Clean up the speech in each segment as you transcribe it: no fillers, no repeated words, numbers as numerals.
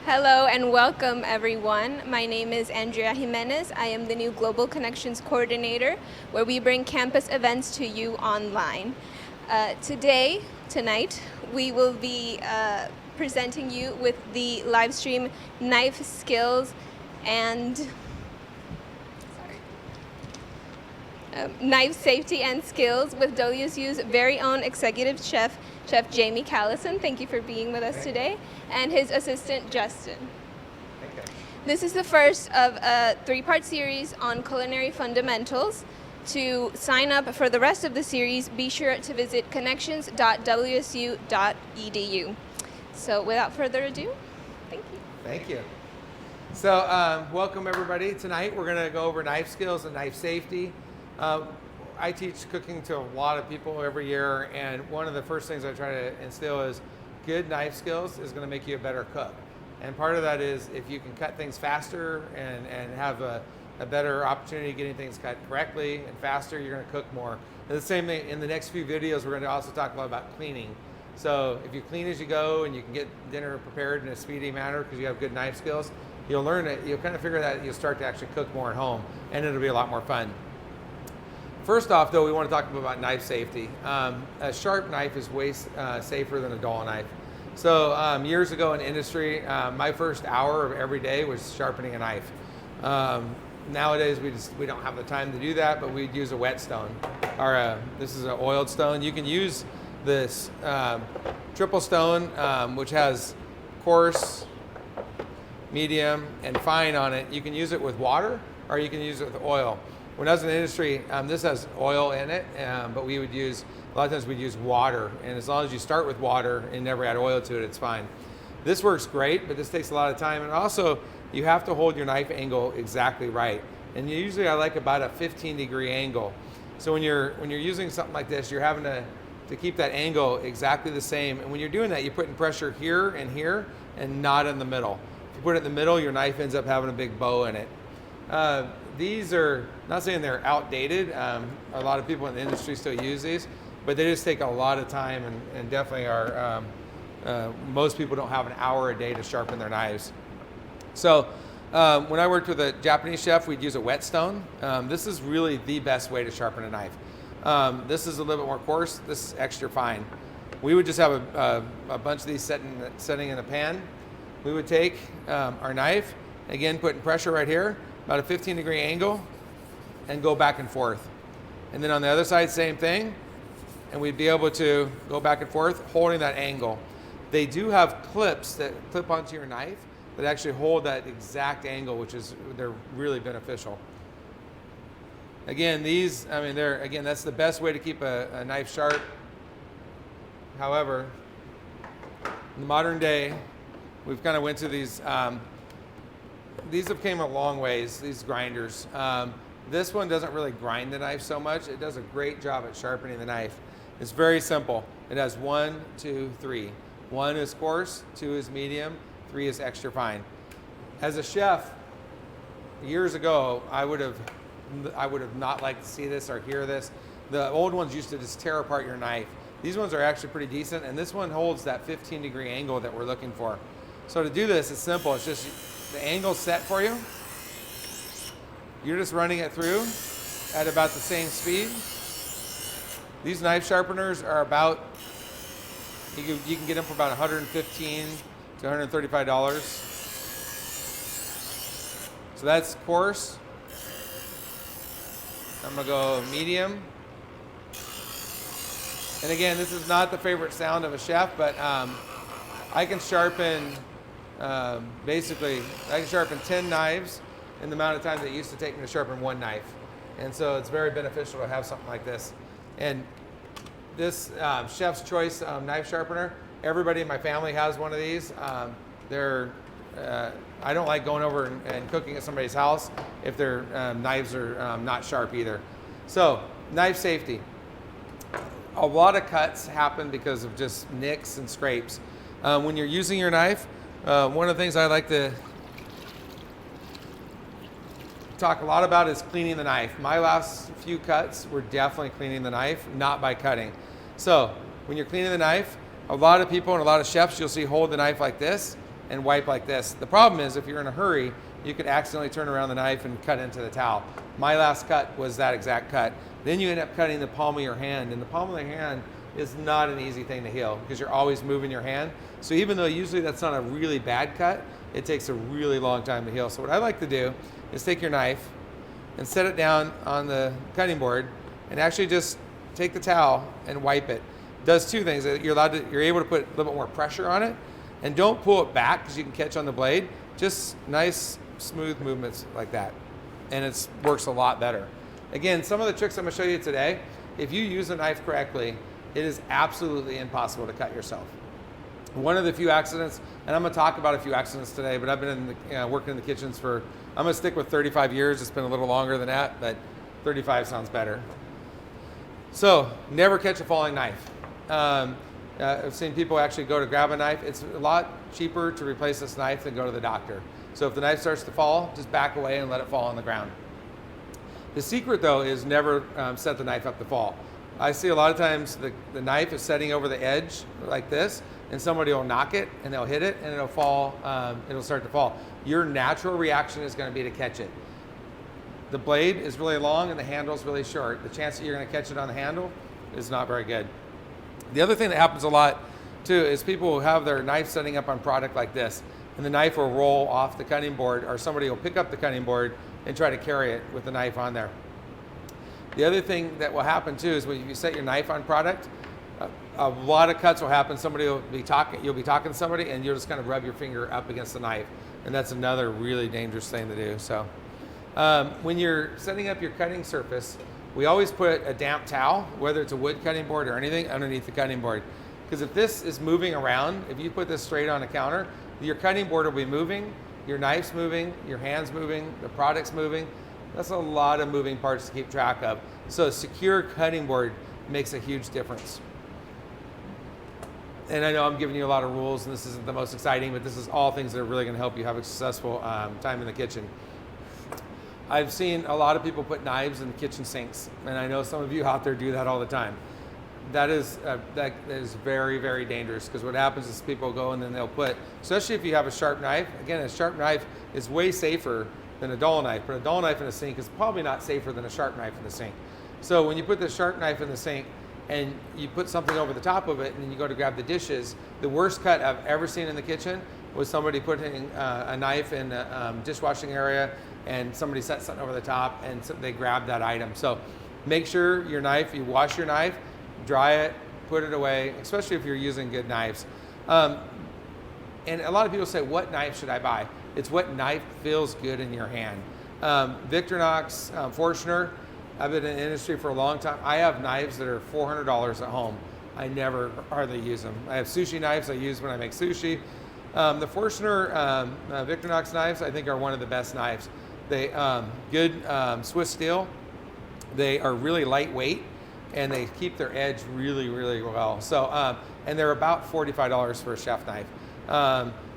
Hello and welcome everyone. My name is Andrea Jimenez. I am the new Global Connections Coordinator, where we bring campus events to you online. Tonight, we will be presenting you with the live stream Knife Skills and Knife Safety and Skills with WSU's very own executive chef, Chef Jamie Callison. Thank you for being with us today, and his assistant, Justin. This is the first of a three-part series on culinary fundamentals. To sign up for the rest of the series, be sure to visit connections.wsu.edu. So without further ado, thank you. Thank you. So welcome everybody. Tonight we're going to go over knife skills and knife safety. I teach cooking to a lot of people every year, and one of the first things I try to instill is good knife skills is going to make you a better cook. And part of that is if you can cut things faster and have a better opportunity of getting things cut correctly and faster, you're going to cook more. And the same thing in the next few videos, we're going to also talk a lot about cleaning. So if you clean as you go and you can get dinner prepared in a speedy manner because you have good knife skills, you'll learn it. You'll kind of figure that you'll start to actually cook more at home, and it'll be a lot more fun. First off, though, we want to talk about knife safety. A sharp knife is way safer than a dull knife. So years ago in industry, my first hour of every day was sharpening a knife. Nowadays, we don't have the time to do that, but we'd use a whetstone. This is an oiled stone. You can use this triple stone, which has coarse, medium, and fine on it. You can use it with water, or you can use it with oil. When I was in the industry, this has oil in it, but a lot of times we'd use water, and as long as you start with water and never add oil to it, it's fine. This works great, but this takes a lot of time, and also you have to hold your knife angle exactly right. And usually I like about a 15-degree angle. So when you're using something like this, you're having to keep that angle exactly the same, and when you're doing that, you're putting pressure here, and not in the middle. If you put it in the middle, your knife ends up having a big bow in it. These are, not saying they're outdated, a lot of people in the industry still use these, but they just take a lot of time and definitely are, most people don't have an hour a day to sharpen their knives. So when I worked with a Japanese chef, we'd use a whetstone. This is really the best way to sharpen a knife. This is a little bit more coarse, this is extra fine. We would just have a bunch of these setting in a pan. We would take our knife, again putting pressure right here, about a 15-degree angle, and go back and forth. And then on the other side, same thing, and we'd be able to go back and forth holding that angle. They do have clips that clip onto your knife that actually hold that exact angle, they're really beneficial. Again, that's the best way to keep a knife sharp. However, in the modern day, we've kind of went to these have came a long ways, these grinders. This one doesn't really grind the knife so much. It does a great job at sharpening the knife. It's very simple. It has 1, 2, 3. 1 is coarse, 2 is medium, 3 is extra fine. As a chef, years ago, I would have not liked to see this or hear this. The old ones used to just tear apart your knife. These ones are actually pretty decent, and this one holds that 15-degree angle that we're looking for. So to do this, it's simple. It's just the angle's set for you. You're just running it through at about the same speed. These knife sharpeners are about, you can get them for about $115 to $135. So that's coarse. I'm gonna go medium. And again, this is not the favorite sound of a chef, but I can sharpen, I can sharpen 10 knives in the amount of time that it used to take me to sharpen 1 knife. And so it's very beneficial to have something like this. And this Chef's Choice knife sharpener, everybody in my family has one of these. I don't like going over and cooking at somebody's house if their knives are not sharp either. So, knife safety. A lot of cuts happen because of just nicks and scrapes. When you're using your knife, one of the things I like to talk a lot about is cleaning the knife. My last few cuts were definitely cleaning the knife, not by cutting. So when you're cleaning the knife, a lot of people and a lot of chefs you'll see hold the knife like this, and wipe like this. The problem is if you're in a hurry, you could accidentally turn around the knife and cut into the towel. My last cut was that exact cut. Then you end up cutting the palm of your hand, and the palm of the hand is not an easy thing to heal because you're always moving your hand. So even though usually that's not a really bad cut, it takes a really long time to heal. So what I like to do is take your knife and set it down on the cutting board and actually just take the towel and wipe it. It does two things. You're able to put a little bit more pressure on it, and don't pull it back because you can catch on the blade. Just nice, smooth movements like that. And it works a lot better. Again, some of the tricks I'm gonna show you today, if you use a knife correctly, it is absolutely impossible to cut yourself. One of the few accidents, and I'm gonna talk about a few accidents today, but I've been working in the kitchens for, I'm gonna stick with 35 years. It's been a little longer than that, but 35 sounds better. So, never catch a falling knife. I've seen people actually go to grab a knife. It's a lot cheaper to replace this knife than go to the doctor. So if the knife starts to fall, just back away and let it fall on the ground. The secret though is never set the knife up to fall. I see a lot of times the knife is setting over the edge like this, and somebody will knock it and they'll hit it and it'll fall, it'll start to fall. Your natural reaction is gonna be to catch it. The blade is really long and the handle is really short. The chance that you're gonna catch it on the handle is not very good. The other thing that happens a lot too is people will have their knife setting up on product like this, and the knife will roll off the cutting board, or somebody will pick up the cutting board and try to carry it with the knife on there. The other thing that will happen too is when you set your knife on product, a lot of cuts will happen. Somebody will be talking, you'll be talking to somebody and you'll just kind of rub your finger up against the knife. And that's another really dangerous thing to do. So when you're setting up your cutting surface, we always put a damp towel, whether it's a wood cutting board or anything, underneath the cutting board. Because if this is moving around, if you put this straight on a counter, your cutting board will be moving, your knife's moving, your hand's moving, the product's moving. That's a lot of moving parts to keep track of. So a secure cutting board makes a huge difference. And I know I'm giving you a lot of rules and this isn't the most exciting, but this is all things that are really gonna help you have a successful time in the kitchen. I've seen a lot of people put knives in kitchen sinks, and I know some of you out there do that all the time. That is very, very dangerous, because what happens is people go and then they'll put, especially if you have a sharp knife, again, a sharp knife is way safer than a dull knife, but a dull knife in a sink is probably not safer than a sharp knife in the sink. So when you put the sharp knife in the sink and you put something over the top of it and then you go to grab the dishes, the worst cut I've ever seen in the kitchen was somebody putting a knife in the dishwashing area, and somebody set something over the top and so they grabbed that item. So make sure your knife, you wash your knife, dry it, put it away, especially if you're using good knives. And a lot of people say, what knife should I buy? It's what knife feels good in your hand. Victorinox, Forstner, I've been in the industry for a long time. I have knives that are $400 at home. I never hardly use them. I have sushi knives I use when I make sushi. The Forstner Victorinox knives, I think, are one of the best knives. They good Swiss steel. They are really lightweight and they keep their edge really, really well. So, and they're about $45 for a chef knife.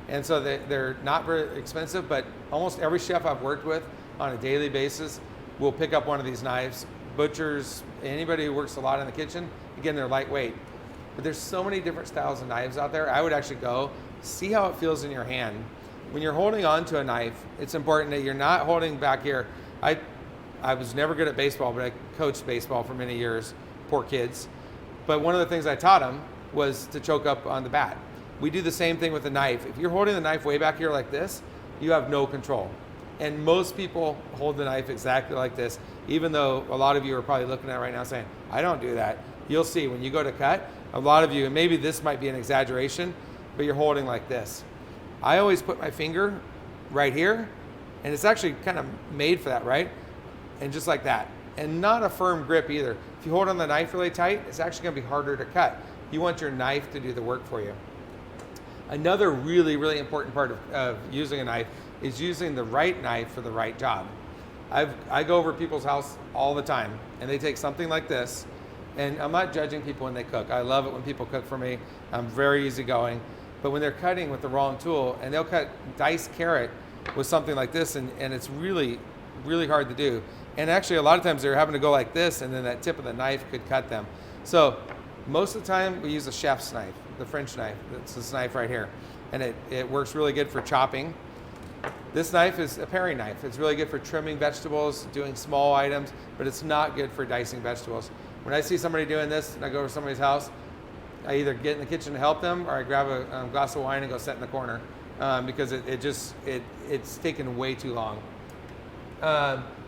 And so they're not very expensive, but almost every chef I've worked with on a daily basis will pick up one of these knives. Butchers, anybody who works a lot in the kitchen, again, they're lightweight. But there's so many different styles of knives out there. I would actually go see how it feels in your hand. When you're holding on to a knife, it's important that you're not holding back here. I was never good at baseball, but I coached baseball for many years, poor kids. But one of the things I taught them was to choke up on the bat. We do the same thing with the knife. If you're holding the knife way back here like this, you have no control. And most people hold the knife exactly like this, even though a lot of you are probably looking at it right now saying, I don't do that. You'll see when you go to cut, a lot of you, and maybe this might be an exaggeration, but you're holding like this. I always put my finger right here, and it's actually kind of made for that, right? And just like that. And not a firm grip either. If you hold on the knife really tight, it's actually gonna be harder to cut. You want your knife to do the work for you. Another really, really important part of using a knife is using the right knife for the right job. I go over people's house all the time, and they take something like this, and I'm not judging people when they cook. I love it when people cook for me. I'm very easygoing. But when they're cutting with the wrong tool, and they'll cut diced carrot with something like this, and it's really, really hard to do. And actually, a lot of times they're having to go like this, and then that tip of the knife could cut them. So Most of the time we use a chef's knife, the French knife. It's this knife right here. And it works really good for chopping. This knife is a paring knife. It's really good for trimming vegetables, doing small items, but it's not good for dicing vegetables. When I see somebody doing this and I go to somebody's house, I either get in the kitchen to help them or I grab a glass of wine and go sit in the corner because it's taken way too long.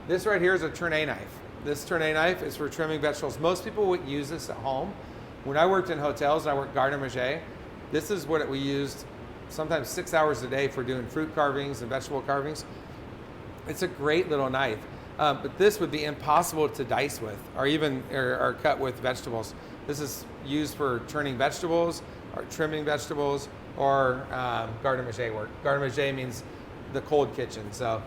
This right here is a tournée knife. This tournée knife is for trimming vegetables. Most people would use this at home. When I worked in hotels and I worked garde manger, this is what we used sometimes 6 hours a day for doing fruit carvings and vegetable carvings. It's a great little knife, but this would be impossible to dice with or cut with vegetables. This is used for turning vegetables or trimming vegetables or garde manger work. Garde manger means the cold kitchen. So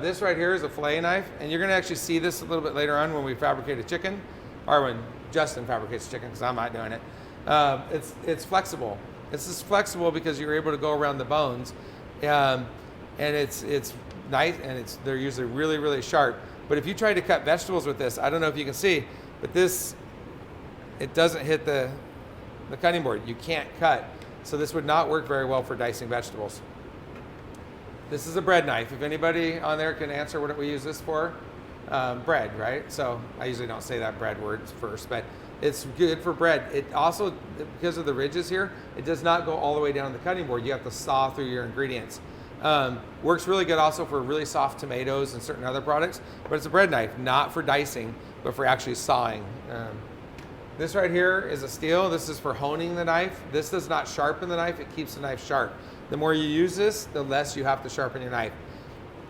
this right here is a fillet knife, and you're gonna actually see this a little bit later on when we fabricate a chicken, or when Justin fabricates chicken, because I'm not doing it. It's flexible. It's just flexible because you're able to go around the bones, and it's nice, and they're usually really, really sharp. But if you try to cut vegetables with this, I don't know if you can see, but it doesn't hit the cutting board. You can't cut. So this would not work very well for dicing vegetables. This is a bread knife. If anybody on there can answer what we use this for, bread, right? So I usually don't say that bread word first, but it's good for bread. It also, because of the ridges here, it does not go all the way down the cutting board. You have to saw through your ingredients. Works really good also for really soft tomatoes and certain other products, but it's a bread knife, not for dicing, but for actually sawing. This right here is a steel. This is for honing the knife. This does not sharpen the knife. It keeps the knife sharp. The more you use this, the less you have to sharpen your knife.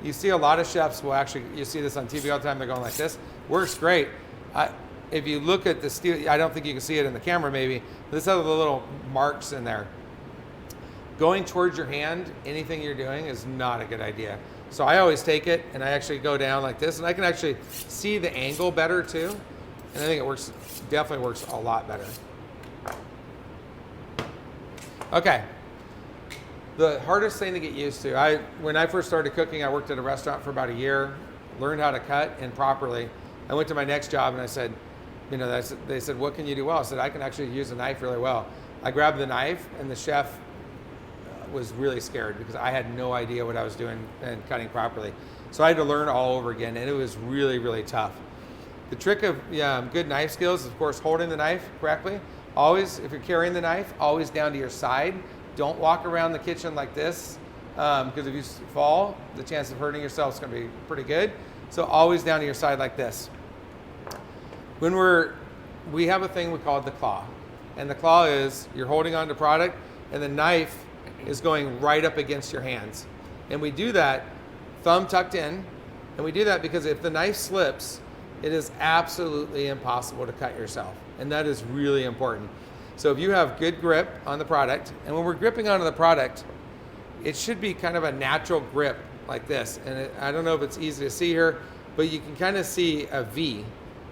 You see a lot of chefs will actually, you see this on TV all the time, they're going like this. Works great. If you look at the steel, I don't think you can see it in the camera maybe, but this has the little marks in there. Going towards your hand, anything you're doing is not a good idea. So I always take it and I actually go down like this, and I can actually see the angle better too. And I think it definitely works a lot better. Okay. The hardest thing to get used to, when I first started cooking, I worked at a restaurant for about a year, learned how to cut and properly. I went to my next job and I said, they said, what can you do well? I said, I can actually use a knife really well. I grabbed the knife and the chef was really scared because I had no idea what I was doing and cutting properly. So I had to learn all over again, and it was really, really tough. The trick of good knife skills is, of course, holding the knife correctly. Always, if you're carrying the knife, always down to your side. Don't walk around the kitchen like this, because if you fall, the chance of hurting yourself is going to be pretty good. So always down to your side like this. When we have a thing we call the claw. And the claw is you're holding on to product and the knife is going right up against your hands. And we do that thumb tucked in. And we do that because if the knife slips, it is absolutely impossible to cut yourself. And that is really important. So if you have good grip on the product, and when we're gripping onto the product, it should be kind of a natural grip like this. And I don't know if it's easy to see here, but you can kind of see a V.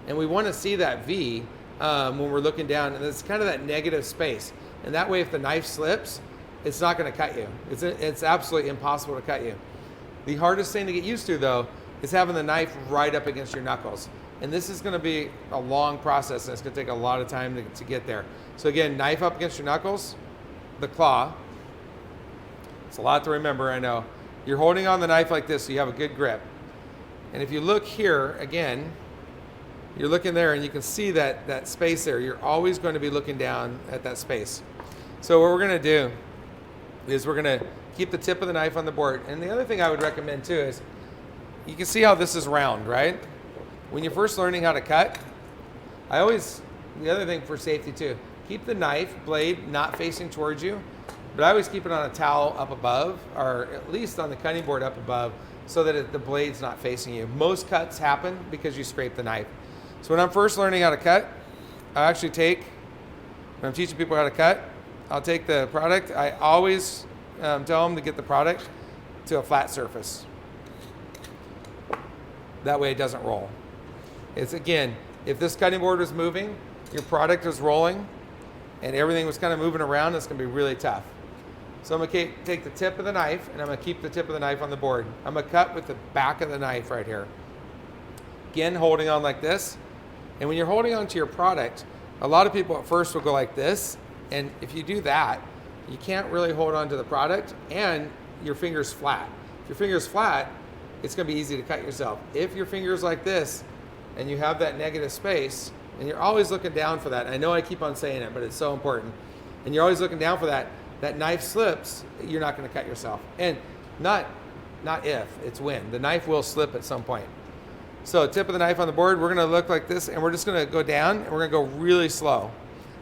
And we want to see that V when we're looking down, and it's kind of that negative space. And that way, if the knife slips, it's not going to cut you. It's absolutely impossible to cut you. The hardest thing to get used to, though, is having the knife right up against your knuckles. And this is going to be a long process, and it's going to take a lot of time to get there. So again, knife up against your knuckles, the claw. It's a lot to remember, I know. You're holding on the knife like this so you have a good grip. And if you look here, again, you're looking there and you can see that space there. You're always going to be looking down at that space. So what we're going to do is we're going to keep the tip of the knife on the board. And the other thing I would recommend too is, you can see how this is round, right? When you're first learning how to cut, the other thing for safety too, keep the knife blade not facing towards you, but I always keep it on a towel up above, or at least on the cutting board up above, so that the blade's not facing you. Most cuts happen because you scrape the knife. So when I'm first learning how to cut, I actually when I'm teaching people how to cut, I'll take the product. I always tell them to get the product to a flat surface. That way it doesn't roll. It's, again, if this cutting board was moving, your product was rolling, and everything was kind of moving around, it's going to be really tough. So I'm going to take the tip of the knife, and I'm going to keep the tip of the knife on the board. I'm going to cut with the back of the knife right here. Again, holding on like this. And when you're holding on to your product, a lot of people at first will go like this, and if you do that, you can't really hold on to the product, and your finger's flat. If your finger's flat, it's going to be easy to cut yourself. If your finger's like this, and you have that negative space, and you're always looking down for that. I know I keep on saying it, but it's so important. And you're always looking down for that. That knife slips, you're not going to cut yourself. And not if, it's when. The knife will slip at some point. So tip of the knife on the board, we're going to look like this, and we're just going to go down, and we're going to go really slow.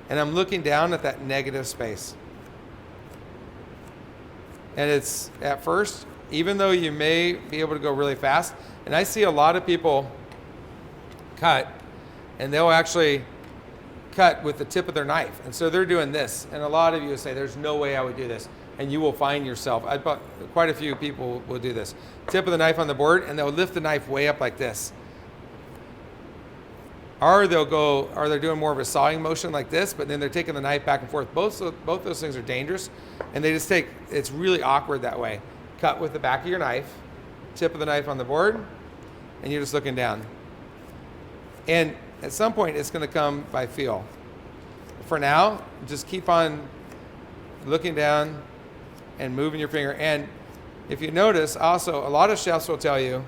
And I'm looking down at that negative space. And it's, at first, even though you may be able to go really fast, and I see a lot of people cut, and they'll actually cut with the tip of their knife. And so they're doing this. And a lot of you will say, there's no way I would do this. And you will find yourself, quite a few people will do this. Tip of the knife on the board, and they'll lift the knife way up like this. Or they're doing more of a sawing motion like this, but then they're taking the knife back and forth. Both those things are dangerous, and they just it's really awkward that way. Cut with the back of your knife, tip of the knife on the board, and you're just looking down. And at some point, it's going to come by feel. For now, just keep on looking down and moving your finger. And if you notice, also, a lot of chefs will tell you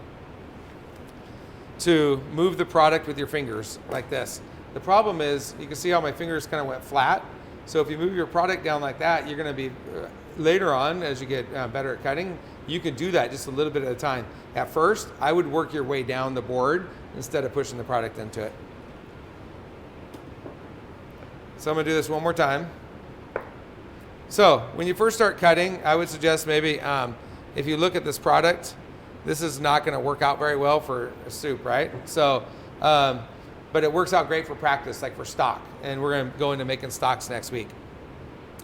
to move the product with your fingers like this. The problem is, you can see how my fingers kind of went flat. So if you move your product down like that, you're going to be, later on, as you get better at cutting, you can do that just a little bit at a time. At first, I would work your way down the board instead of pushing the product into it. So I'm going to do this one more time. So when you first start cutting, I would suggest maybe if you look at this product, this is not going to work out very well for a soup, right? So, but it works out great for practice, like for stock. And we're going to go into making stocks next week.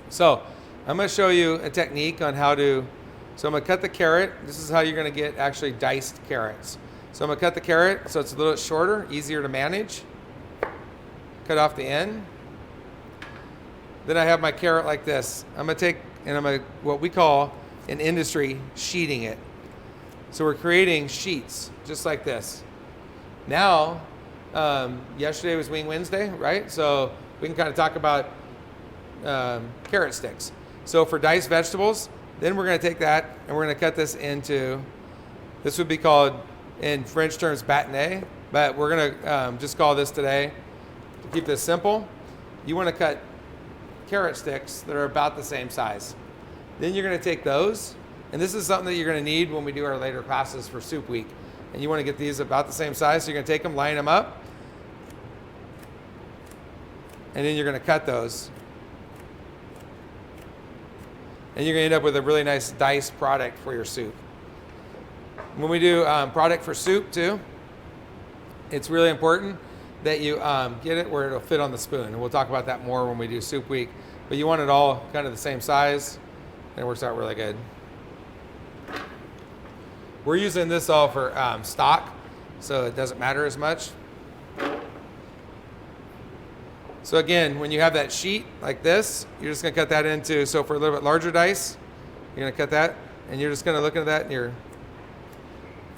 So I'm going to show you a technique on how to, so I'm going to cut the carrot. This is how you're going to get actually diced carrots. So I'm going to cut the carrot so it's a little bit shorter, easier to manage. Cut off the end. Then I have my carrot like this. I'm going to take, and I'm going to, what we call in industry, sheeting it. So we're creating sheets, just like this. Now, yesterday was Wing Wednesday, right? So we can kind of talk about carrot sticks. So for diced vegetables, then we're going to take that, and we're going to cut this into, this would be called, in French terms, bâtonnet, but we're going to just call this today, to keep this simple, you want to cut carrot sticks that are about the same size. Then you're going to take those, and this is something that you're going to need when we do our later classes for soup week. And you want to get these about the same size, so you're going to take them, line them up, and then you're going to cut those. And you're going to end up with a really nice diced product for your soup. When we do product for soup too, it's really important that you get it where it'll fit on the spoon. And we'll talk about that more when we do soup week. But you want it all kind of the same size, and it works out really good. We're using this all for stock, so it doesn't matter as much. So again, when you have that sheet like this, you're just going to cut that into, so for a little bit larger dice, you're going to cut that, and you're just going to look at that, and you're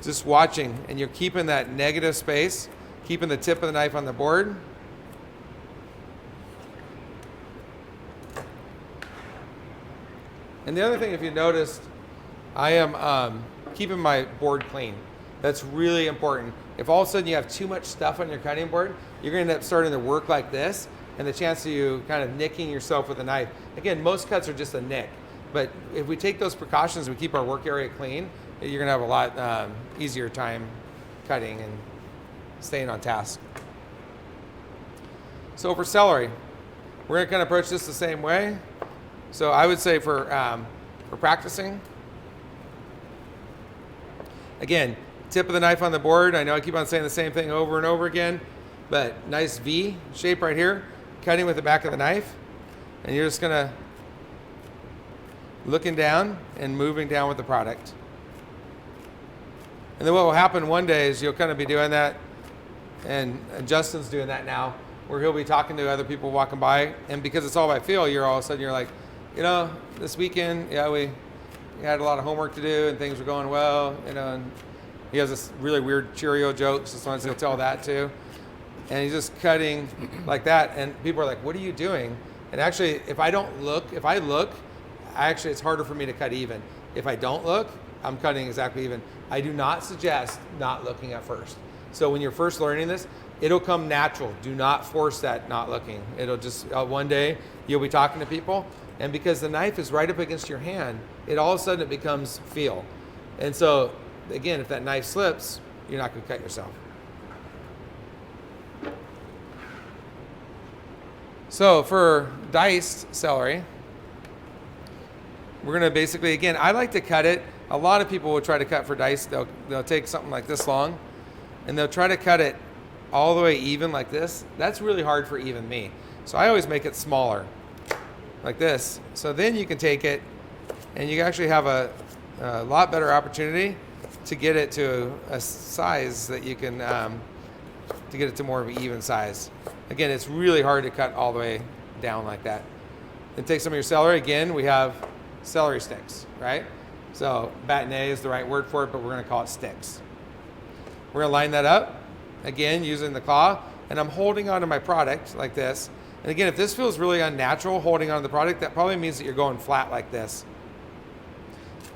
just watching, and you're keeping that negative space, keeping the tip of the knife on the board. And the other thing, if you noticed, I am keeping my board clean. That's really important. If all of a sudden you have too much stuff on your cutting board, you're going to end up starting to work like this, and the chance of you kind of nicking yourself with a knife. Again, most cuts are just a nick, but if we take those precautions and we keep our work area clean, you're going to have a lot easier time cutting and staying on task. So for celery, we're going to kind of approach this the same way. So I would say for practicing, again, tip of the knife on the board. I know I keep on saying the same thing over and over again, but nice V shape right here, cutting with the back of the knife. And you're just gonna looking down and moving down with the product. And then what will happen one day is you'll kind of be doing that, and Justin's doing that now, where he'll be talking to other people walking by, and because it's all by feel, you're all of a sudden, you're like, you know, this weekend, yeah, we had a lot of homework to do and things were going well, you know, and he has this really weird Cheerio joke, so sometimes he'll tell that too. and he's just cutting like that. And people are like, what are you doing? And actually, if I look, actually it's harder for me to cut even. If I don't look, I'm cutting exactly even. I do not suggest not looking at first. So when you're first learning this, it'll come natural. Do not force that not looking. It'll just, one day you'll be talking to people, and because the knife is right up against your hand, all of a sudden it becomes feel. And so, again, if that knife slips, you're not going to cut yourself. So for diced celery, we're going to basically, again, I like to cut it. A lot of people will try to cut for diced. They'll take something like this long, and they'll try to cut it all the way even like this. That's really hard for even me. So I always make it smaller, like this. So then you can take it, and you actually have a lot better opportunity to get it to a size that you can, to get it to more of an even size. Again, it's really hard to cut all the way down like that. Then take some of your celery. Again, we have celery sticks, right? So bâtonnet is the right word for it, but we're going to call it sticks. We're going to line that up, again, using the claw, and I'm holding onto my product like this. And again, if this feels really unnatural, holding onto the product, that probably means that you're going flat like this.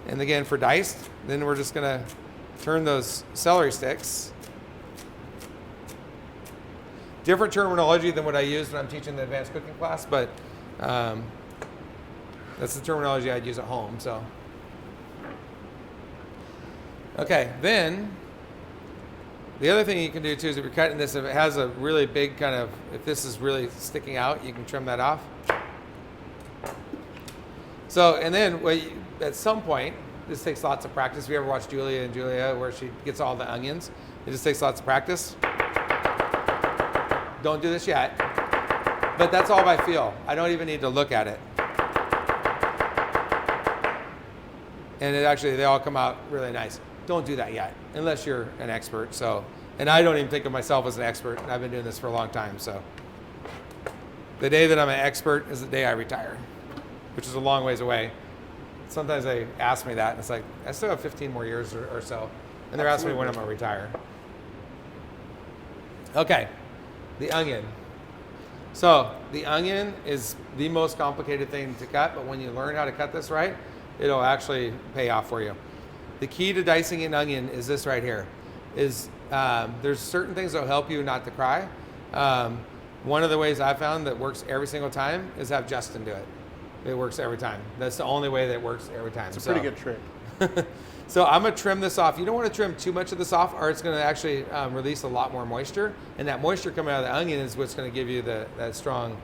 And again, for diced, then we're just going to turn those celery sticks. Different terminology than what I use when I'm teaching the advanced cooking class, but that's the terminology I'd use at home. So, okay, then the other thing you can do too is if you're cutting this, if it has a really big kind of, if this is really sticking out, you can trim that off. So, and then at some point, this takes lots of practice. If you ever watch Julia and Julia where she gets all the onions, it just takes lots of practice. Don't do this yet, but that's all by feel. I don't even need to look at it. And they all come out really nice. Don't do that yet, unless you're an expert. So, and I don't even think of myself as an expert. I've been doing this for a long time. So the day that I'm an expert is the day I retire, which is a long ways away. Sometimes they ask me that, and it's like, I still have 15 more years or so. And they're asking me when I'm going to retire. Okay, the onion. So the onion is the most complicated thing to cut, but when you learn how to cut this right, it'll actually pay off for you. The key to dicing an onion is this right here. There's certain things that will help you not to cry. One of the ways I've found that works every single time is have Justin do it. It works every time. That's the only way that it works every time. It's a pretty good trick. So I'm going to trim this off. You don't want to trim too much of this off, or it's going to actually release a lot more moisture. And that moisture coming out of the onion is what's going to give you that strong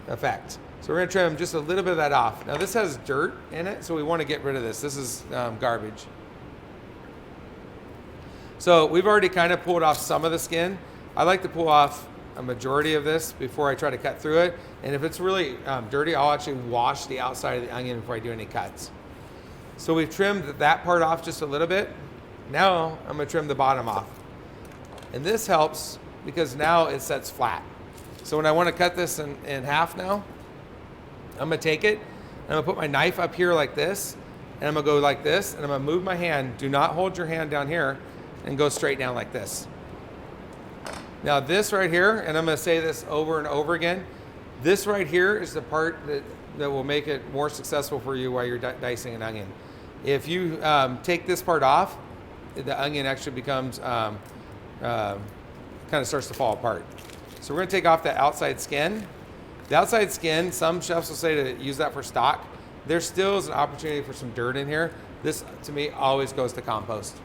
effect. So we're going to trim just a little bit of that off. Now this has dirt in it, so we want to get rid of this. This is garbage. So we've already kind of pulled off some of the skin. I like to pull off a majority of this before I try to cut through it. And if it's really dirty, I'll actually wash the outside of the onion before I do any cuts. So we've trimmed that part off just a little bit. Now I'm going to trim the bottom off. And this helps because now it sets flat. So when I want to cut this in half now, I'm going to take it, and I'm going to put my knife up here like this, and I'm going to go like this, and I'm going to move my hand. Do not hold your hand down here, and go straight down like this. Now this right here, and I'm going to say this over and over again, this right here is the part that will make it more successful for you while you're dicing an onion. If you take this part off, the onion actually becomes, kind of starts to fall apart. So we're going to take off that outside skin. The outside skin, some chefs will say to use that for stock. There still is an opportunity for some dirt in here. This, to me, always goes to compost.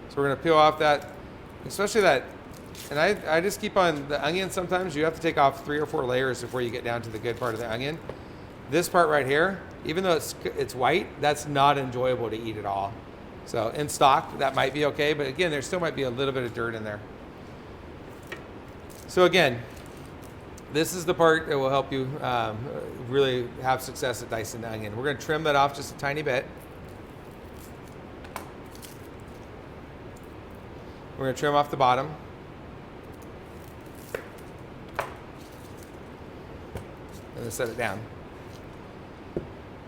So we're going to peel off that, especially that, and I just keep on the onion. Sometimes you have to take off 3 or 4 layers before you get down to the good part of the onion. This part right here, even though it's white, that's not enjoyable to eat at all. So in stock, that might be okay, but again, there still might be a little bit of dirt in there. So again, this is the part that will help you really have success at dicing the onion. We're going to trim that off just a tiny bit. We're going to trim off the bottom. And then set it down.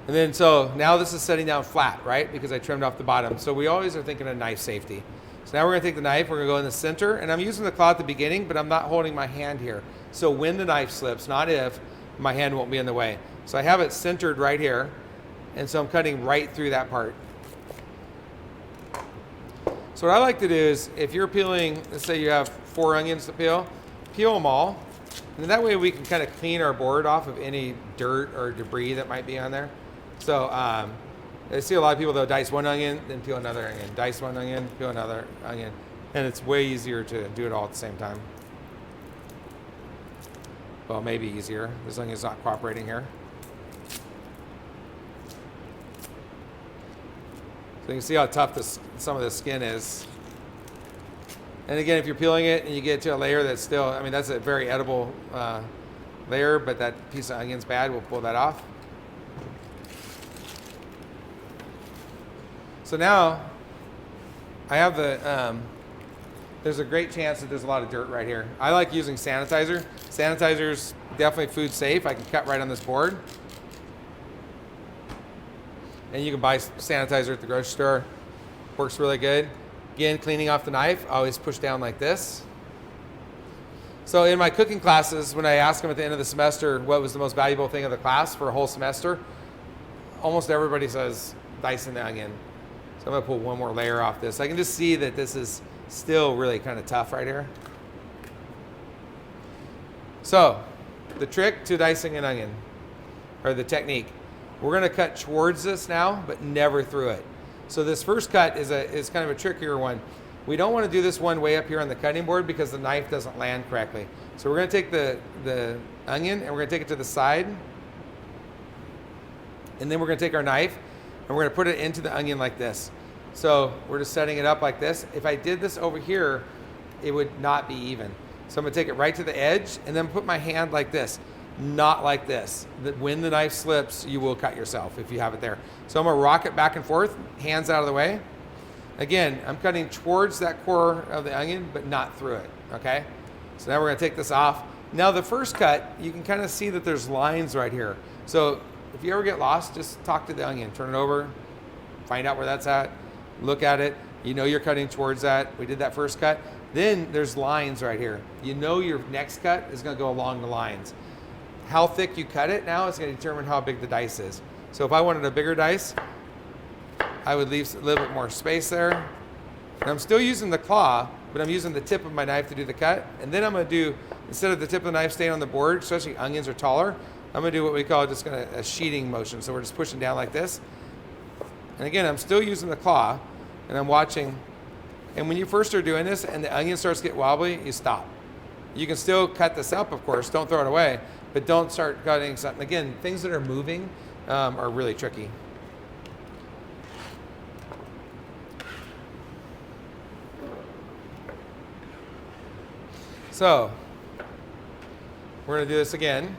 And then so now this is setting down flat, right? Because I trimmed off the bottom. So we always are thinking of knife safety. So now we're gonna take the knife, we're gonna go in the center, and I'm using the claw at the beginning, but I'm not holding my hand here. So when the knife slips, not if, my hand won't be in the way. So I have it centered right here, and so I'm cutting right through that part. So what I like to do is, if you're peeling, let's say you have 4 onions to peel them all, and that way we can kind of clean our board off of any dirt or debris that might be on there. So I see a lot of people, they'll dice one onion, then peel another onion, dice one onion, peel another onion, and it's way easier to do it all at the same time. Well, maybe easier. This onion's not cooperating here. So you can see how tough some of the skin is. And again, if you're peeling it and you get to a layer that's still, I mean, that's a very edible layer, but that piece of onion's bad, we'll pull that off. So now I have the, there's a great chance that there's a lot of dirt right here. I like using sanitizer. Sanitizer's definitely food safe. I can cut right on this board. And you can buy sanitizer at the grocery store. Works really good. Again, cleaning off the knife, I always push down like this. So in my cooking classes, when I ask them at the end of the semester what was the most valuable thing of the class for a whole semester, almost everybody says dicing the onion. So I'm gonna pull one more layer off this. I can just see that this is still really kind of tough right here. So the trick to dicing an onion, or the technique, we're gonna cut towards this now, but never through it. So this first cut is kind of a trickier one. We don't want to do this one way up here on the cutting board because the knife doesn't land correctly. So we're gonna take the onion and we're gonna take it to the side. And then we're gonna take our knife and we're gonna put it into the onion like this. So we're just setting it up like this. If I did this over here, it would not be even. So I'm gonna take it right to the edge and then put my hand like this. Not like this. When the knife slips, you will cut yourself if you have it there. So I'm gonna rock it back and forth, hands out of the way. Again, I'm cutting towards that core of the onion, but not through it, okay? So now we're gonna take this off. Now the first cut, you can kind of see that there's lines right here. So if you ever get lost, just talk to the onion, turn it over, find out where that's at, look at it. You know you're cutting towards that. We did that first cut. Then there's lines right here. You know your next cut is gonna go along the lines. How thick you cut it now is going to determine how big the dice is. So if I wanted a bigger dice, I would leave a little bit more space there. And I'm still using the claw, but I'm using the tip of my knife to do the cut. And then I'm going to do, instead of the tip of the knife staying on the board, especially onions are taller, I'm going to do what we call just a sheeting motion. So we're just pushing down like this. And again, I'm still using the claw, and I'm watching. And when you first are doing this and the onion starts to get wobbly, you stop. You can still cut this up, of course, don't throw it away. But don't start cutting something. Again, things that are moving are really tricky. So we're gonna do this again.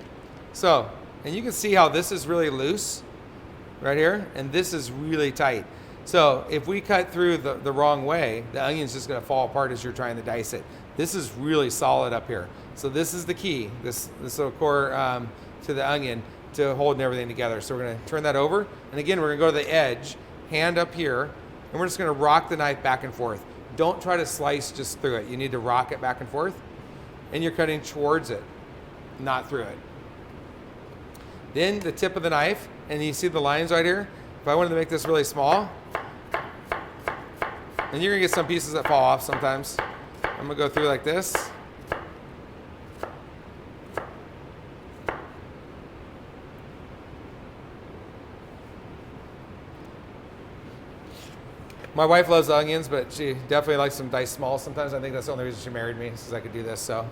So, and you can see how this is really loose right here, and this is really tight. So if we cut through the wrong way, the onion's just gonna fall apart as you're trying to dice it. This is really solid up here. So this is the key, this little core to the onion to holding everything together. So we're gonna turn that over. And again, we're gonna go to the edge, hand up here, and we're just gonna rock the knife back and forth. Don't try to slice just through it. You need to rock it back and forth. And you're cutting towards it, not through it. Then the tip of the knife, and you see the lines right here? If I wanted to make this really small, and you're gonna get some pieces that fall off sometimes. I'm gonna go through like this. My wife loves onions, but she definitely likes them diced small sometimes. I think that's the only reason she married me, is I could do this. So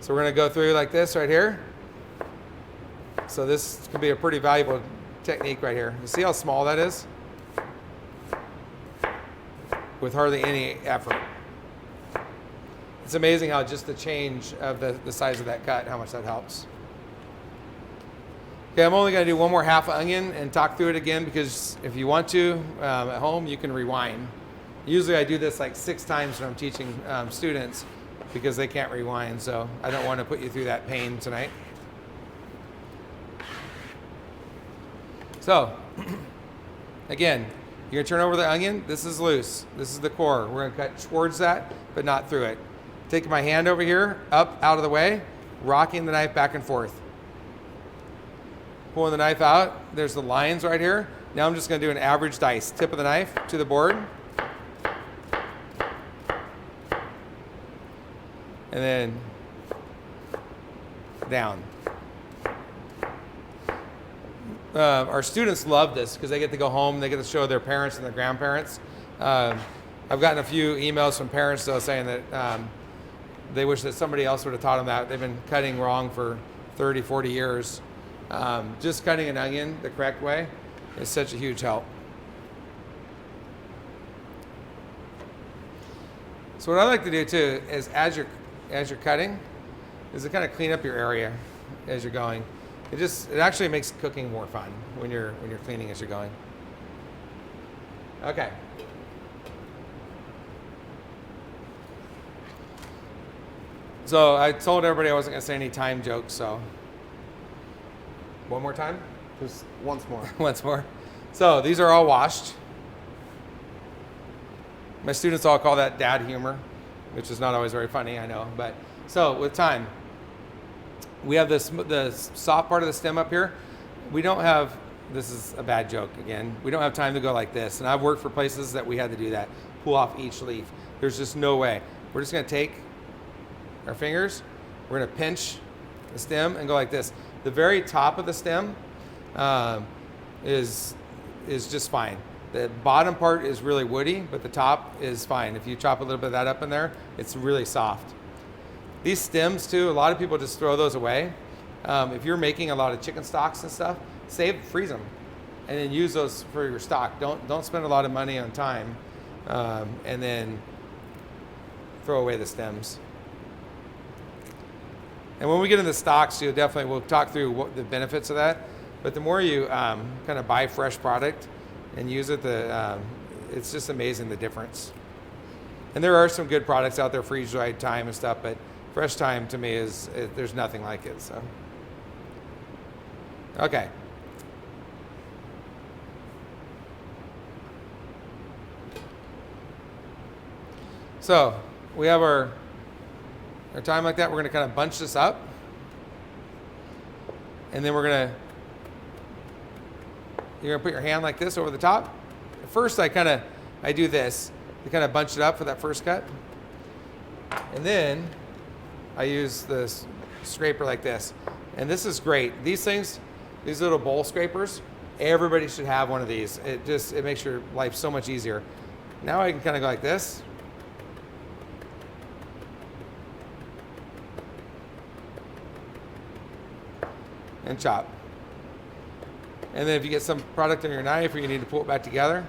we're gonna go through like this right here. So this can be a pretty valuable technique right here. You see how small that is? With hardly any effort. It's amazing how just the change of the size of that cut, how much that helps. Okay, I'm only gonna do one more half onion and talk through it again, because if you want to, at home, you can rewind. Usually I do this like 6 times when I'm teaching students, because they can't rewind, so I don't want to put you through that pain tonight. So, again, you're gonna turn over the onion. This is loose. This is the core. We're gonna cut towards that, but not through it. Taking my hand over here, up, out of the way, rocking the knife back and forth. Pulling the knife out. There's the lines right here. Now I'm just gonna do an average dice. Tip of the knife to the board. And then down. Our students love this because they get to go home, they get to show their parents and their grandparents. I've gotten a few emails from parents though saying that they wish that somebody else would have taught them that. They've been cutting wrong for 30, 40 years. Just cutting an onion the correct way is such a huge help. So what I like to do too is as you're cutting is to kind of clean up your area as you're going. It actually makes cooking more fun when you're cleaning as you're going. Okay. So I told everybody I wasn't going to say any time jokes, so one more time? Just once more. Once more. So these are all washed. My students all call that dad humor, which is not always very funny, I know. But so with thyme, we have the soft part of the stem up here. We don't have, this is a bad joke again, we don't have time to go like this. And I've worked for places that we had to do that, pull off each leaf. There's just no way. We're just gonna take our fingers, we're gonna pinch the stem and go like this. The very top of the stem is just fine. The bottom part is really woody, but the top is fine. If you chop a little bit of that up in there, it's really soft. These stems too, a lot of people just throw those away. If you're making a lot of chicken stocks and stuff, freeze them, and then use those for your stock. Don't spend a lot of money on thyme, and then throw away the stems. And when we get into stocks, we'll talk through what the benefits of that. But the more you kind of buy fresh product and use it, it's just amazing the difference. And there are some good products out there, freeze-dried thyme and stuff, but fresh thyme to me there's nothing like it. So, okay. So we have our thyme like that. We're going to kind of bunch this up, and then you're going to put your hand like this over the top. First, I do this to kind of bunch it up for that first cut, and then I use this scraper like this. And this is great. These little bowl scrapers, everybody should have one of these. It makes your life so much easier. Now I can kind of go like this. And chop. And then if you get some product on your knife or you need to pull it back together,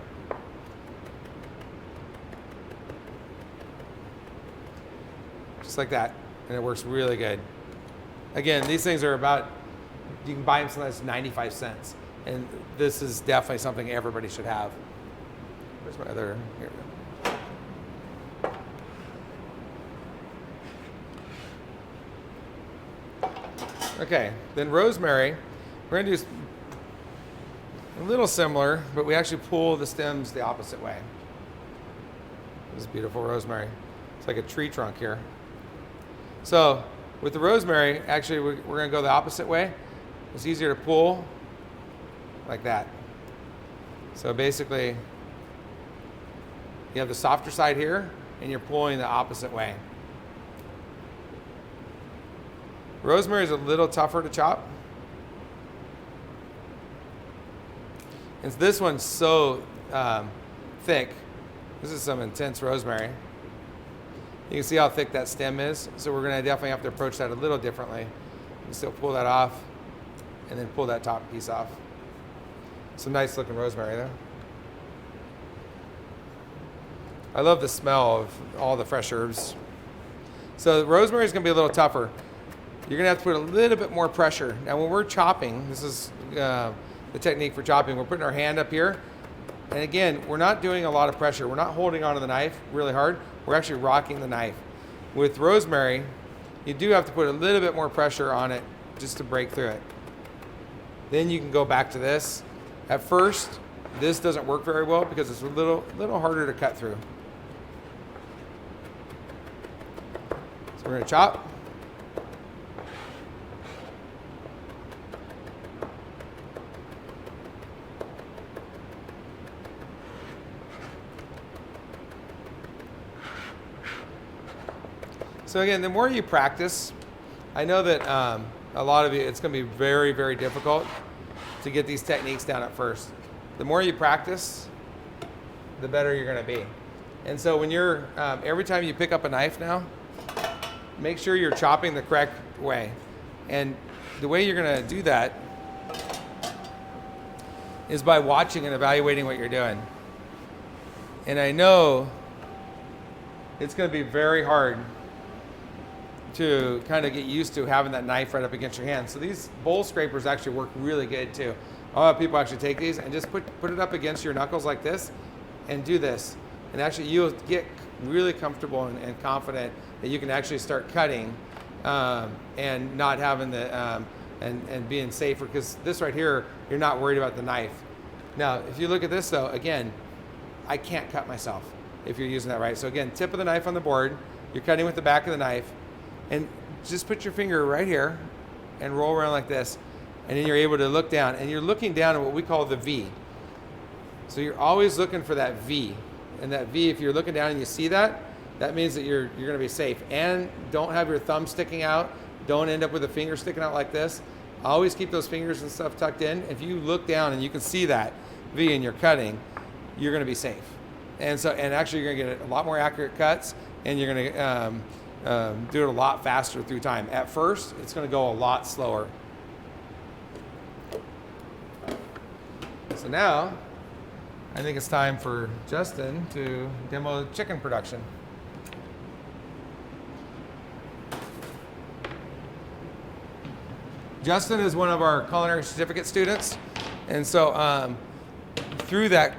just like that. And it works really good. Again, these things are you can buy them sometimes 95 cents. And this is definitely something everybody should have. Where's my other, here we go. Okay, then rosemary, we're gonna do a little similar, but we actually pull the stems the opposite way. This is beautiful rosemary. It's like a tree trunk here. So with the rosemary, actually we're gonna go the opposite way. It's easier to pull like that. So basically, you have the softer side here, and you're pulling the opposite way. Rosemary is a little tougher to chop. And this one's so thick. This is some intense rosemary. You can see how thick that stem is. So we're gonna definitely have to approach that a little differently. You can still pull that off and then pull that top piece off. Some nice looking rosemary though. I love the smell of all the fresh herbs. So rosemary is gonna be a little tougher. You're gonna have to put a little bit more pressure. Now when we're chopping, this is the technique for chopping. We're putting our hand up here. And again, we're not doing a lot of pressure. We're not holding onto the knife really hard. We're actually rocking the knife. With rosemary, you do have to put a little bit more pressure on it just to break through it. Then you can go back to this At first, this doesn't work very well because it's a little harder to cut through. So we're going to chop. So again, the more you practice, I know that a lot of you, it's going to be very, very difficult to get these techniques down at first. The more you practice, the better you're going to be. And so when you're, every time you pick up a knife now, make sure you're chopping the correct way. And the way you're going to do that is by watching and evaluating what you're doing. And I know it's going to be very hard to kind of get used to having that knife right up against your hand. So these bowl scrapers actually work really good too. A lot of people actually take these and just put it up against your knuckles like this and do this. And actually you'll get really comfortable and confident that you can actually start cutting and not having the, and being safer, because this right here, you're not worried about the knife. Now, if you look at this though, again, I can't cut myself if you're using that right. So again, tip of the knife on the board, you're cutting with the back of the knife, and just put your finger right here and roll around like this. And then you're able to look down, and you're looking down at what we call the V. So you're always looking for that V. And that V, if you're looking down and you see that, that means that you're going to be safe. And don't have your thumb sticking out. Don't end up with a finger sticking out like this. Always keep those fingers and stuff tucked in. If you look down and you can see that V and you're cutting, you're going to be safe. And so, and actually you're going to get a lot more accurate cuts, and you're going to do it a lot faster through time. At first, it's going to go a lot slower. So now, I think it's time for Justin to demo chicken production. Justin is one of our culinary certificate students, and so through that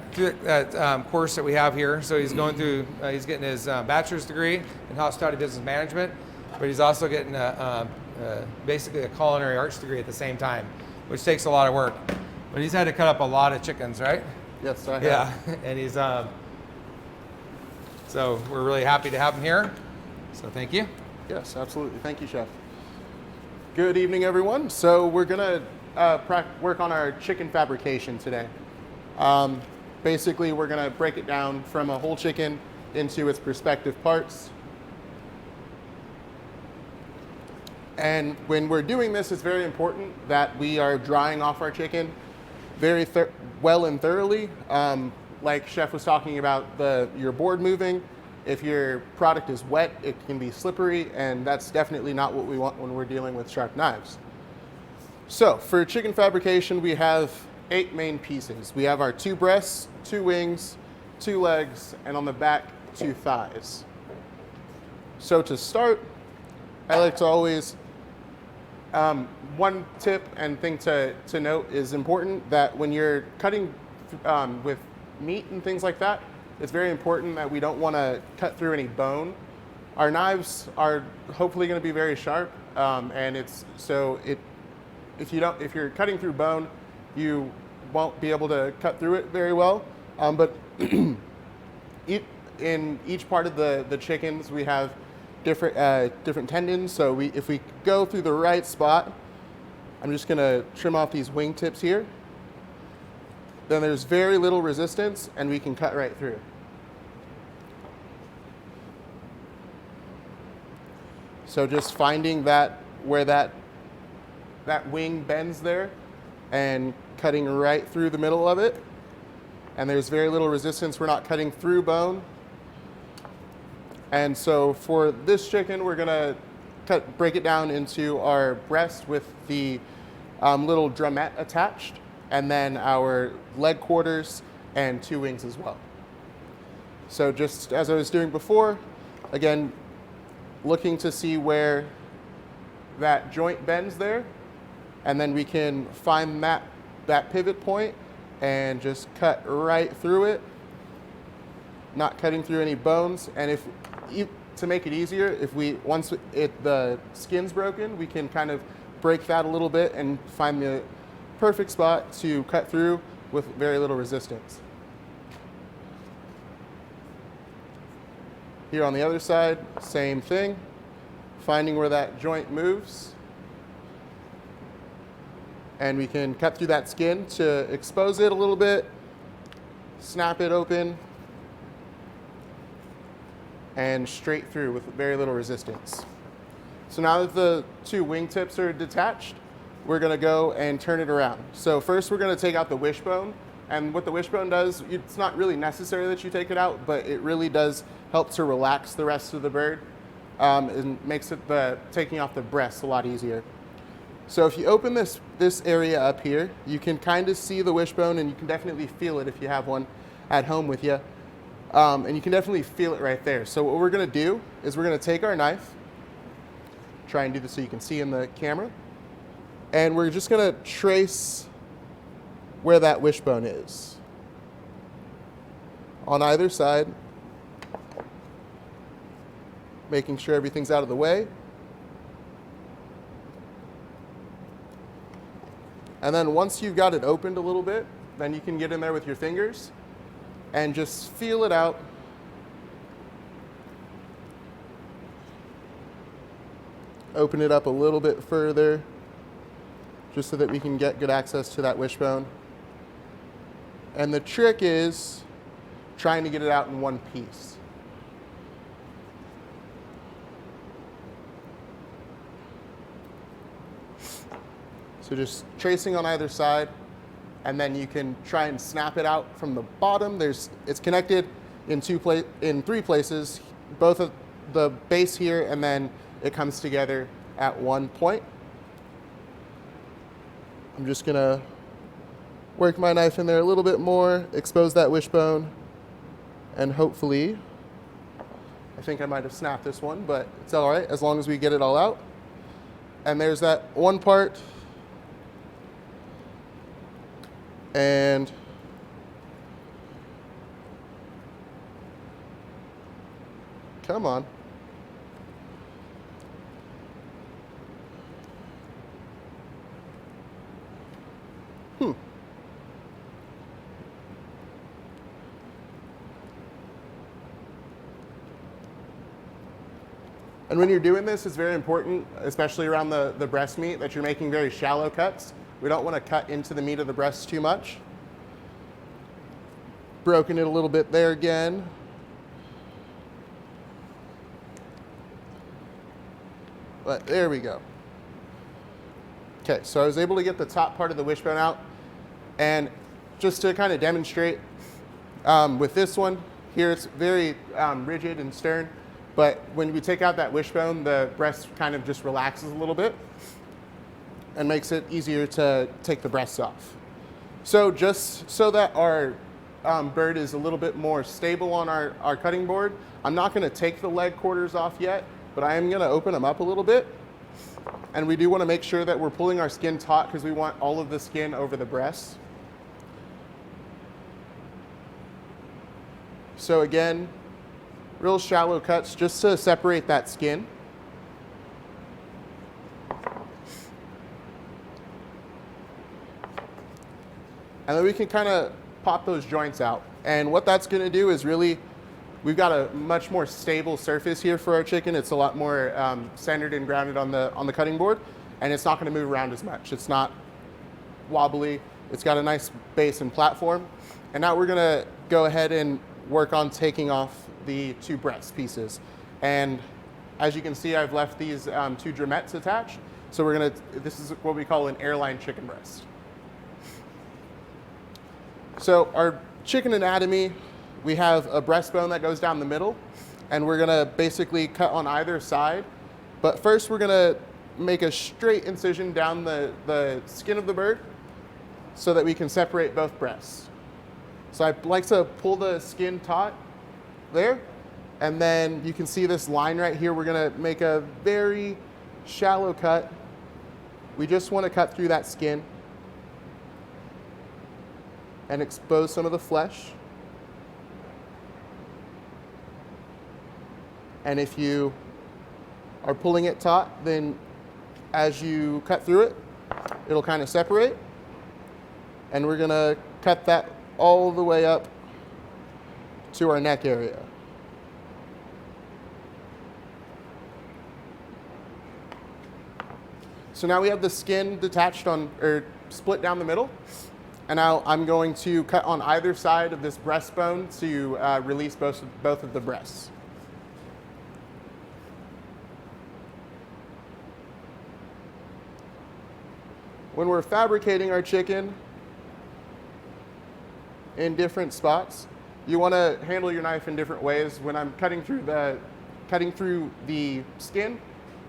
course that we have here, so he's going through, he's getting his bachelor's degree in hospitality business management, but he's also getting basically a culinary arts degree at the same time, which takes a lot of work. But he's had to cut up a lot of chickens, right? Yes, I have. Yeah, and he's, so we're really happy to have him here. So thank you. Yes, absolutely. Thank you, Chef. Good evening, everyone. So we're gonna work on our chicken fabrication today. Basically, we're gonna break it down from a whole chicken into its respective parts. And when we're doing this, it's very important that we are drying off our chicken very well and thoroughly. Like Chef was talking about your board moving, if your product is wet, it can be slippery, and that's definitely not what we want when we're dealing with sharp knives. So for chicken fabrication, we have 8 main pieces. We have our 2 breasts, 2 wings, 2 legs, and on the back, 2 thighs. So to start, I like to always, one tip and thing to note is important that when you're cutting with meat and things like that, it's very important that we don't want to cut through any bone. Our knives are hopefully going to be very sharp, and if you're cutting through bone, you won't be able to cut through it very well. But in each part of the chickens, we have different tendons. So if we go through the right spot, I'm just going to trim off these wing tips here. Then there's very little resistance, and we can cut right through. So just finding where that wing bends there and cutting right through the middle of it. And there's very little resistance. We're not cutting through bone. And so for this chicken, we're gonna break it down into our breast with the little drumette attached, and then our leg quarters and 2 wings as well. So just as I was doing before, again, looking to see where that joint bends there, and then we can find that pivot point and just cut right through it, not cutting through any bones. And to make it easier, once the skin's broken, we can kind of break that a little bit and find the perfect spot to cut through with very little resistance. Here on the other side, same thing, finding where that joint moves. And we can cut through that skin to expose it a little bit, snap it open, and straight through with very little resistance. So now that the two wingtips are detached, we're gonna go and turn it around. So first we're gonna take out the wishbone, and what the wishbone does, it's not really necessary that you take it out, but it really does help to relax the rest of the bird and makes it taking off the breast a lot easier. So if you open this area up here, you can kind of see the wishbone, and you can definitely feel it if you have one at home with you. And you can definitely feel it right there. So what we're gonna do is we're gonna take our knife, try and do this so you can see in the camera, and we're just gonna trace where that wishbone is on either side, making sure everything's out of the way. And then once you've got it opened a little bit, then you can get in there with your fingers and just feel it out. Open it up a little bit further, just so that we can get good access to that wishbone. And the trick is trying to get it out in one piece. So just tracing on either side, and then you can try and snap it out from the bottom. It's connected in three places, both of the base here, and then it comes together at one point. I'm just gonna work my knife in there a little bit more, expose that wishbone, and hopefully, I think I might have snapped this one, but it's all right as long as we get it all out. And there's that one part. And come on. And when you're doing this, it's very important, especially around the breast meat, that you're making very shallow cuts. We don't want to cut into the meat of the breast too much. Broken it a little bit there again. But there we go. Okay, so I was able to get the top part of the wishbone out. And just to kind of demonstrate, with this one here, it's very rigid and stern. But when we take out that wishbone, the breast kind of just relaxes a little bit and makes it easier to take the breasts off. So just so that our bird is a little bit more stable on our cutting board, I'm not gonna take the leg quarters off yet, but I am gonna open them up a little bit. And we do wanna make sure that we're pulling our skin taut because we want all of the skin over the breasts. So again, real shallow cuts just to separate that skin. And then we can kind of pop those joints out. And what that's going to do is really, we've got a much more stable surface here for our chicken. It's a lot more centered and grounded on the cutting board, and it's not going to move around as much. It's not wobbly. It's got a nice base and platform. And now we're going to go ahead and work on taking off the two breast pieces. And as you can see, I've left these two drumettes attached. So this is what we call an airline chicken breast. So our chicken anatomy, we have a breastbone that goes down the middle, and we're gonna basically cut on either side. But first we're gonna make a straight incision down the skin of the bird so that we can separate both breasts. So I like to pull the skin taut there, and then you can see this line right here. We're gonna make a very shallow cut. We just wanna cut through that skin and expose some of the flesh. And if you are pulling it taut, then as you cut through it, it'll kind of separate. And we're gonna cut cut that all the way up to our neck area. So now we have the skin detached on, or split down the middle. And now I'm going to cut on either side of this breastbone to release both of the breasts. When we're fabricating our chicken in different spots, you want to handle your knife in different ways. When I'm cutting through the skin,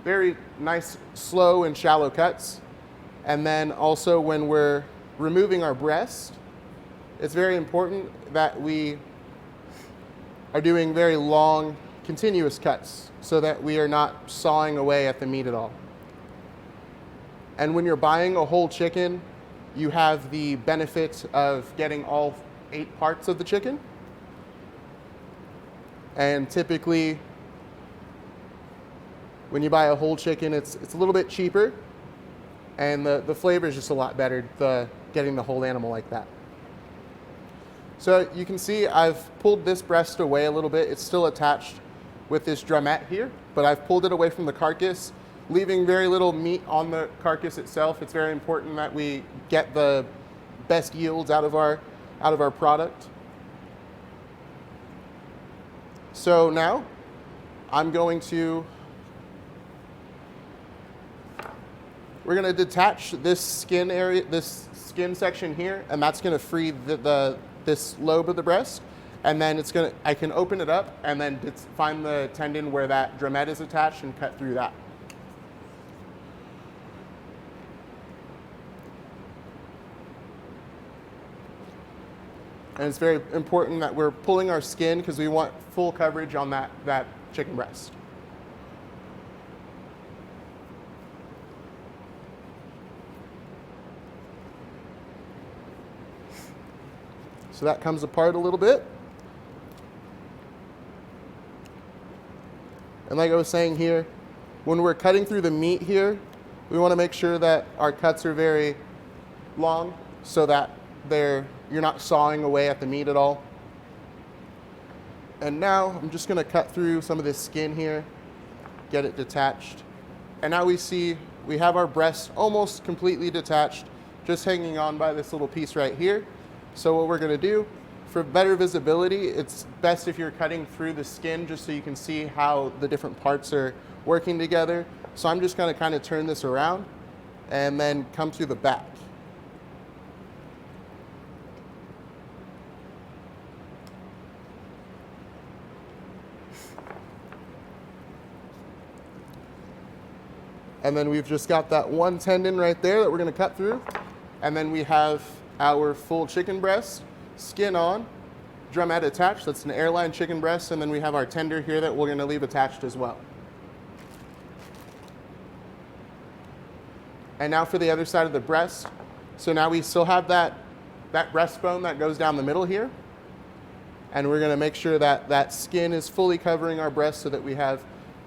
very nice, slow and shallow cuts. And then also when we're removing our breast, it's very important that we are doing very long, continuous cuts so that we are not sawing away at the meat at all. And when you're buying a whole chicken, you have the benefit of getting all 8 parts of the chicken. And typically, when you buy a whole chicken, it's a little bit cheaper, and the flavor is just a lot better getting the whole animal like that. So you can see I've pulled this breast away a little bit. It's still attached with this drumette here, but I've pulled it away from the carcass, leaving very little meat on the carcass itself. It's very important that we get the best yields out of our product. So now we're going to detach this skin area, this skin section here, and that's going to free this lobe of the breast. And then I can open it up and then find the tendon where that drumette is attached and cut through that. And it's very important that we're pulling our skin because we want full coverage on that chicken breast. So that comes apart a little bit. And like I was saying here, when we're cutting through the meat here, we want to make sure that our cuts are very long so that you're not sawing away at the meat at all. And now I'm just going to cut through some of this skin here, get it detached. And now we have our breast almost completely detached, just hanging on by this little piece right here. So what we're going to do, for better visibility, it's best if you're cutting through the skin just so you can see how the different parts are working together. So I'm just going to kind of turn this around and then come through the back. And then we've just got that one tendon right there that we're going to cut through. And then we have our full chicken breast, skin on, drumette attached. That's an airline chicken breast. And then we have our tender here that we're going to leave attached as well. And now for the other side of the breast. So now we still have that breastbone that goes down the middle here. And we're going to make sure that that skin is fully covering our breast so that we have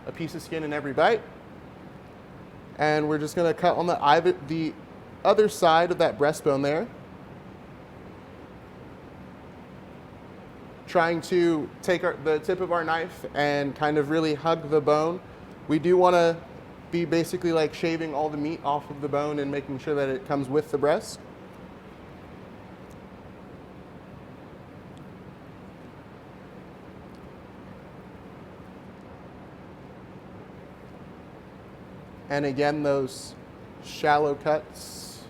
a piece of skin in every bite. And we're just going to cut on the other side of that breastbone there, trying to take the tip of our knife and kind of really hug the bone. We do want to be basically like shaving all the meat off of the bone and making sure that it comes with the breast. And again, those shallow cuts.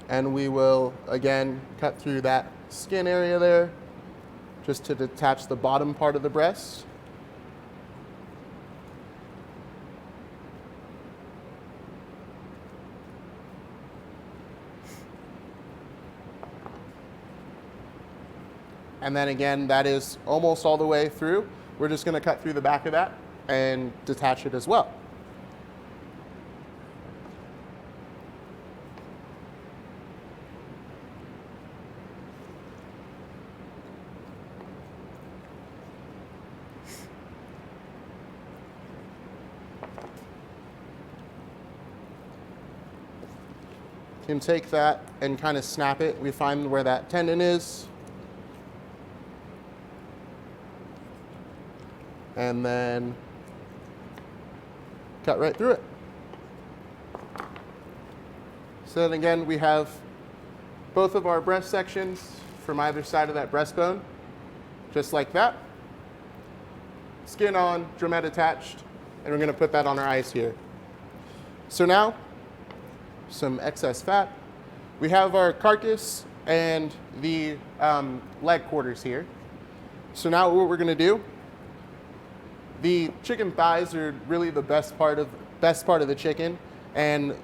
And we will, again, cut through that skin area there, just to detach the bottom part of the breast. And then again, that is almost all the way through. We're just going to cut through the back of that and detach it as well. can take that and kind of snap it. We find where that tendon is. And then cut right through it. So then again, we have both of our breast sections from either side of that breastbone, just like that. Skin on, drumette attached, and we're going to put that on our ice here. So now, some excess fat. We have our carcass and the leg quarters here. So now what we're going to do, the chicken thighs are really the best part of the chicken, and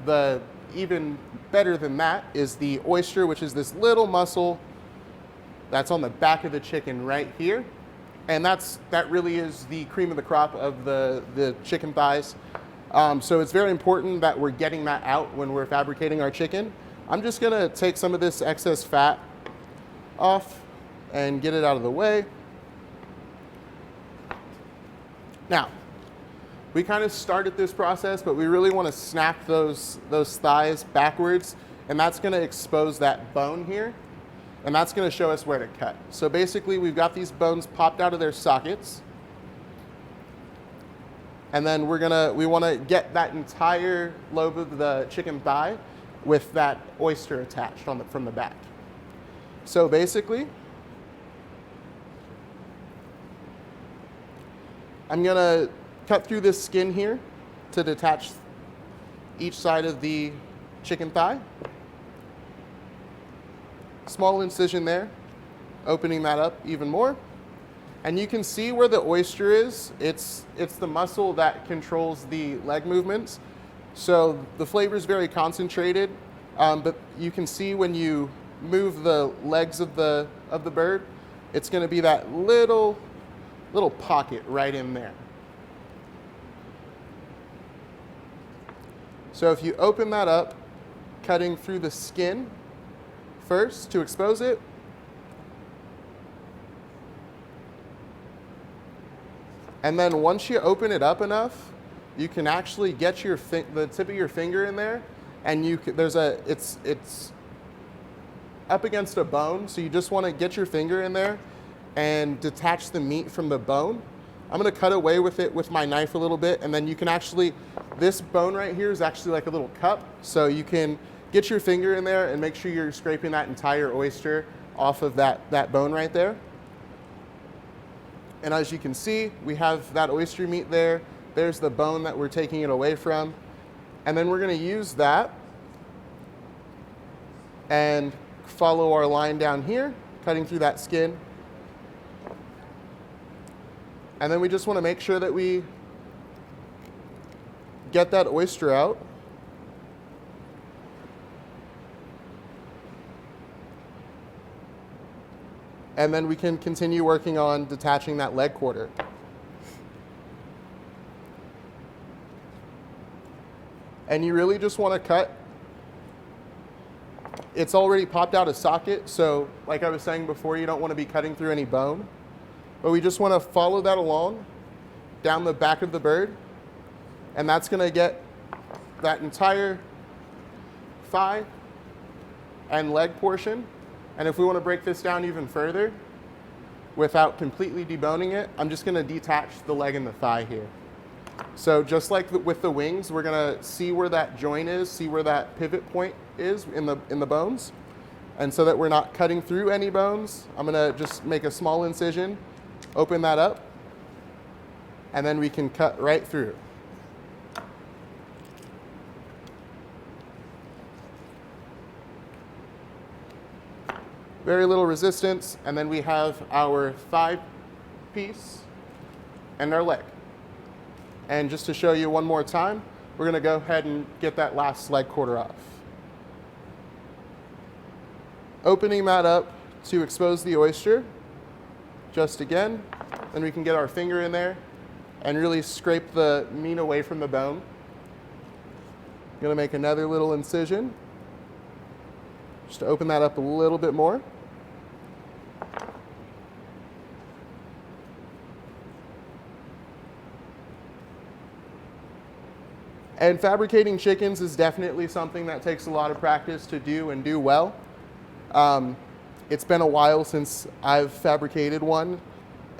the even better than that is the oyster, which is this little muscle that's on the back of the chicken right here. And that really is the cream of the crop of the chicken thighs. So it's very important that we're getting that out when we're fabricating our chicken. I'm just gonna take some of this excess fat off and get it out of the way. Now, we kind of started this process, but we really want to snap those thighs backwards, and that's going to expose that bone here, and that's going to show us where to cut. So basically, we've got these bones popped out of their sockets, and then we want to get that entire lobe of the chicken thigh with that oyster attached from the back. So basically, I'm going to cut through this skin here to detach each side of the chicken thigh. Small incision there, opening that up even more. And you can see where the oyster is. It's the muscle that controls the leg movements. So the flavor is very concentrated, but you can see when you move the legs of the bird, it's going to be that little pocket right in there. So if you open that up, cutting through the skin first to expose it, and then once you open it up enough, you can actually get the tip of your finger in there, and it's up against a bone, so you just want to get your finger in there and detach the meat from the bone. I'm going to cut away with it with my knife a little bit, and then you can actually, this bone right here is actually like a little cup, so you can get your finger in there and make sure you're scraping that entire oyster off of that bone right there. And as you can see, we have that oyster meat there. There's the bone that we're taking it away from. And then we're going to use that and follow our line down here, cutting through that skin. And then we just want to make sure that we get that oyster out. And then we can continue working on detaching that leg quarter. And you really just want to cut. It's already popped out a socket, so like I was saying before, you don't want to be cutting through any bone. But we just want to follow that along down the back of the bird, and that's going to get that entire thigh and leg portion. And if we want to break this down even further, without completely deboning it, I'm just going to detach the leg and the thigh here. So just like with the wings, we're going to see where that joint is, see where that pivot point is in the bones. And so that we're not cutting through any bones, I'm going to just make a small incision, open that up, and then we can cut right through. Very little resistance, and then we have our thigh piece and our leg. And just to show you one more time, we're going to go ahead and get that last leg quarter off. Opening that up to expose the oyster, just again, then we can get our finger in there and really scrape the meat away from the bone. I'm going to make another little incision just to open that up a little bit more. And fabricating chickens is definitely something that takes a lot of practice to do and do well. It's been a while since I've fabricated one,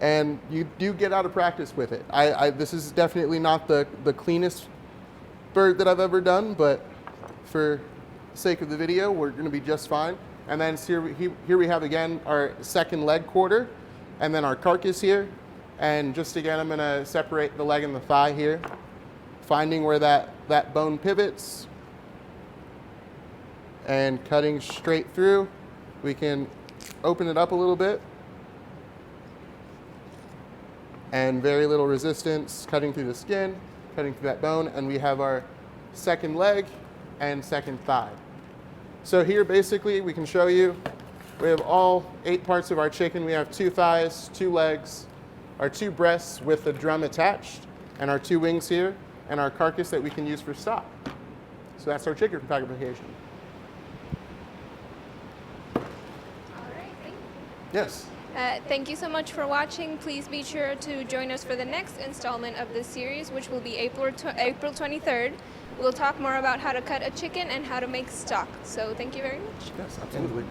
and you do get out of practice with it. This is definitely not the cleanest bird that I've ever done, but for the sake of the video, we're going to be just fine. And then here we have again our second leg quarter, and then our carcass here. And just again, I'm going to separate the leg and the thigh here, finding where that bone pivots, and cutting straight through. We can open it up a little bit, and very little resistance, cutting through the skin, cutting through that bone, and we have our second leg and second thigh. So here basically we can show you, we have all 8 parts of our chicken. We have 2 thighs, 2 legs, our 2 breasts with the drum attached, and our 2 wings here, and our carcass that we can use for stock. So that's our chicken fabrication. All right, thank you. Yes. Thank you so much for watching. Please be sure to join us for the next installment of this series, which will be April 23rd. We'll talk more about how to cut a chicken and how to make stock. So thank you very much. Yes, absolutely.